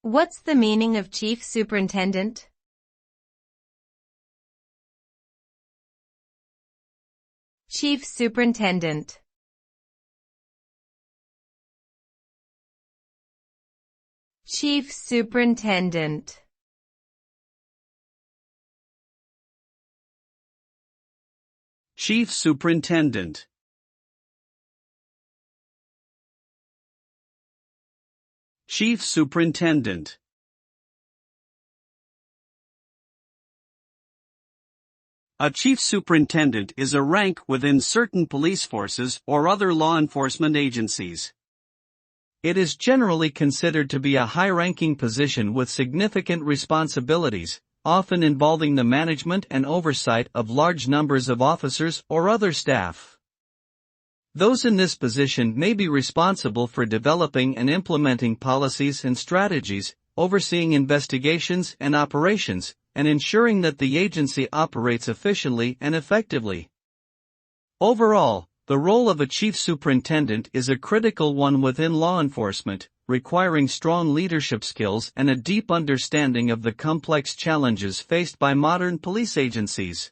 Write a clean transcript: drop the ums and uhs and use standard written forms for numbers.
What's the meaning of chief superintendent? Chief superintendent. Chief superintendent. Chief superintendent. Chief superintendent. A chief superintendent is a rank within certain police forces or other law enforcement agencies. It is generally considered to be a high-ranking position with significant responsibilities, often involving the management and oversight of large numbers of officers or other staff. Those in this position may be responsible for developing and implementing policies and strategies, overseeing investigations and operations, and ensuring that the agency operates efficiently and effectively. Overall, the role of a chief superintendent is a critical one within law enforcement, requiring strong leadership skills and a deep understanding of the complex challenges faced by modern police agencies.